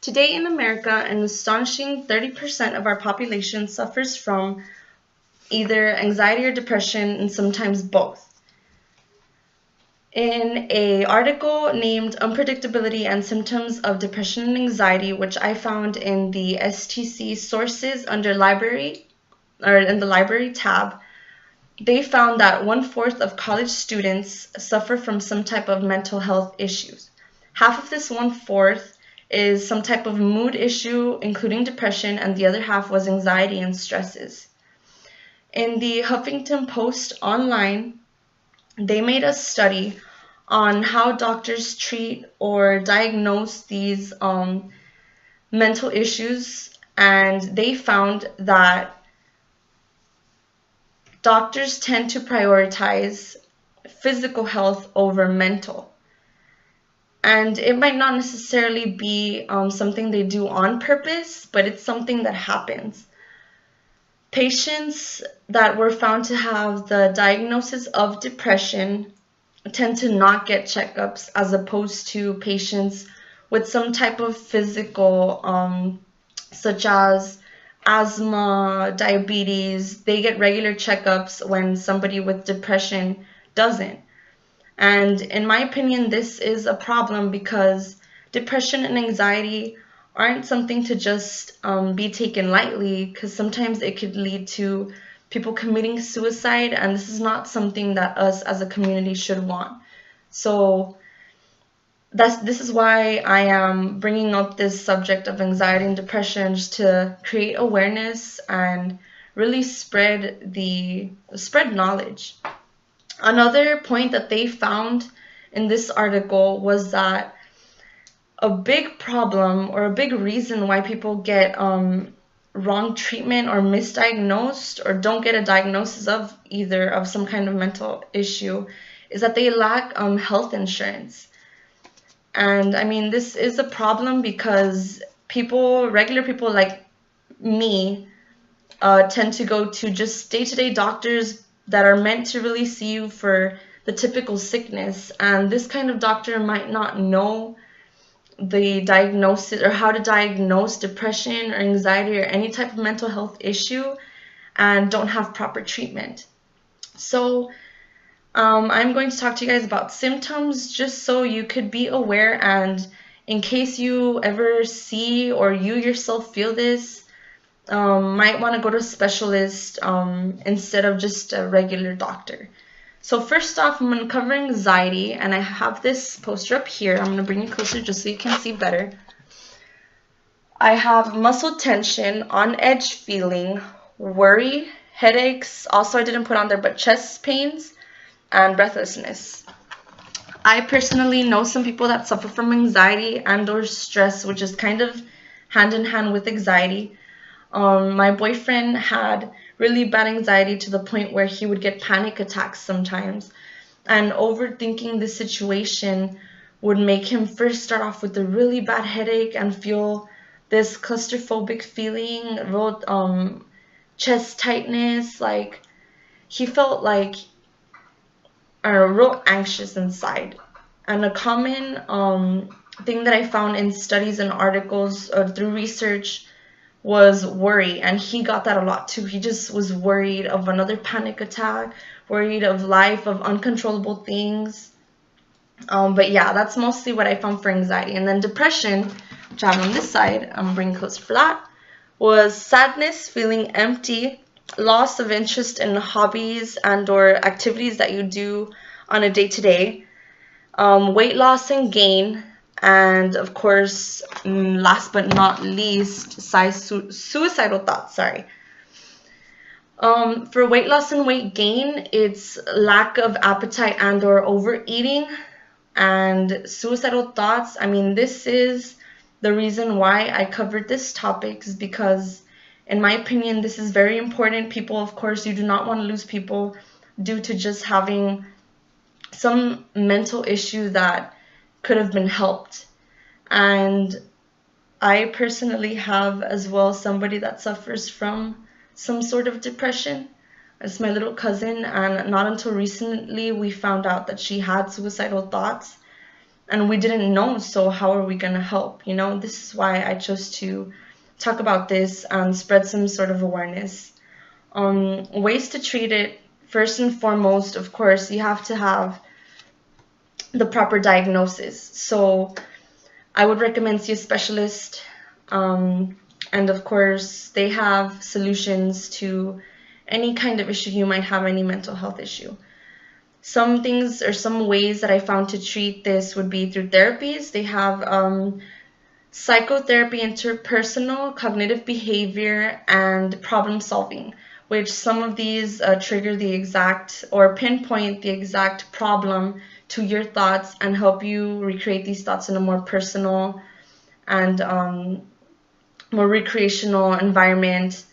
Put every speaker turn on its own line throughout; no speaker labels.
Today in America, an astonishing 30% of our population suffers from either anxiety or depression, and sometimes both. In an article named Unpredictability and Symptoms of Depression and Anxiety, which I found in the STC sources under library, or in the library tab, they found that 1/4 of college students suffer from some type of mental health issues. Half of this 1/4 is some type of mood issue, including depression, and the other half was anxiety and stresses. In the Huffington Post online, they made a study on how doctors treat or diagnose these mental issues, and they found that doctors tend to prioritize physical health over mental. And it might not necessarily be something they do on purpose, but it's something that happens. Patients that were found to have the diagnosis of depression tend to not get checkups, as opposed to patients with some type of physical, such as asthma, diabetes. They get regular checkups when somebody with depression doesn't. And in my opinion, this is a problem because depression and anxiety aren't something to just be taken lightly, because sometimes it could lead to people committing suicide, and this is not something that us as a community should want. So this is why I am bringing up this subject of anxiety and depression, just to create awareness and really spread knowledge. Another point that they found in this article was that a big problem or a big reason why people get wrong treatment or misdiagnosed or don't get a diagnosis of either of some kind of mental issue is that they lack health insurance. And I mean, this is a problem because regular people like me, tend to go to just day-to-day doctors that are meant to really see you for the typical sickness. And this kind of doctor might not know the diagnosis or how to diagnose depression or anxiety or any type of mental health issue, and don't have proper treatment. So I'm going to talk to you guys about symptoms just so you could be aware, and in case you ever see or you yourself feel this, might want to go to a specialist instead of just a regular doctor. So first off, I'm going to cover anxiety, and I have this poster up here. I'm going to bring it closer just so you can see better. I have muscle tension, on edge feeling, worry, headaches, also I didn't put on there, but chest pains, and breathlessness. I personally know some people that suffer from anxiety and or stress, which is kind of hand in hand with anxiety. My boyfriend had really bad anxiety to the point where he would get panic attacks sometimes, and overthinking the situation would make him first start off with a really bad headache and feel this claustrophobic feeling, real chest tightness, like he felt like real anxious inside. And a common thing that I found in studies and articles through research was worry, and he got that a lot too. He just was worried of another panic attack, worried of life, of uncontrollable things. But yeah, that's mostly what I found for anxiety. And then depression, which I have on this side, I'm bringing closer for that, was sadness, feeling empty, loss of interest in hobbies and or activities that you do on a day-to-day, weight loss and gain, and of course, last but not least, suicidal thoughts. For weight loss and weight gain, it's lack of appetite and or overeating. And suicidal thoughts, I mean, this is the reason why I covered this topic, is because in my opinion, this is very important. People, of course, you do not want to lose people due to just having some mental issue that could have been helped. And I personally have as well somebody that suffers from some sort of depression. It's my little cousin, and not until recently we found out that she had suicidal thoughts. and we didn't know, so how are we going to help? You know, this is why I chose to talk about this and spread some sort of awareness. Ways to treat it, first and foremost, of course, you have to have the proper diagnosis. So I would recommend see a specialist. And of course, they have solutions to any kind of issue you might have, any mental health issue. Some things or some ways that I found to treat this would be through therapies. They have psychotherapy, interpersonal, cognitive behavior, and problem solving, which some of these trigger the exact or pinpoint the exact problem to your thoughts and help you recreate these thoughts in a more personal and more recreational environment.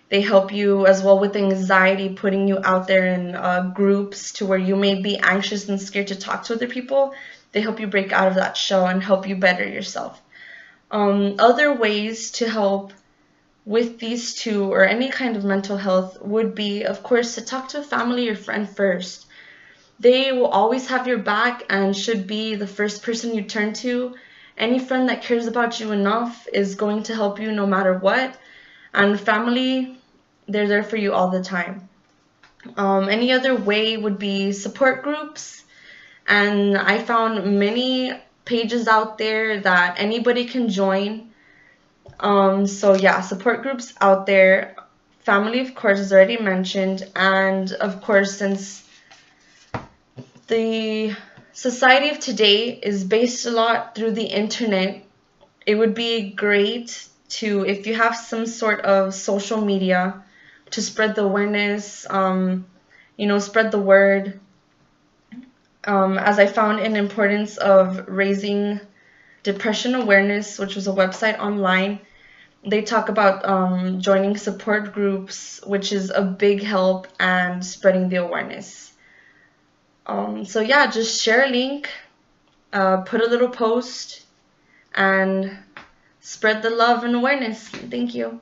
They help you as well with anxiety, putting you out there in groups to where you may be anxious and scared to talk to other people. They help you break out of that shell and help you better yourself. Other ways to help with these two or any kind of mental health would be, of course, to talk to a family or friend first. They will always have your back and should be the first person you turn to. Any friend that cares about you enough is going to help you no matter what. And family, they're there for you all the time. Any other way would be support groups. And I found many pages out there that anybody can join. So yeah, support groups out there. Family, of course, is already mentioned. And of course, since the society of today is based a lot through the internet, it would be great to, if you have some sort of social media, to spread the awareness, spread the word. As I found an importance of raising depression awareness, which was a website online, they talk about joining support groups, which is a big help, and spreading the awareness. So yeah, just share a link, put a little post, and spread the love and awareness. Thank you.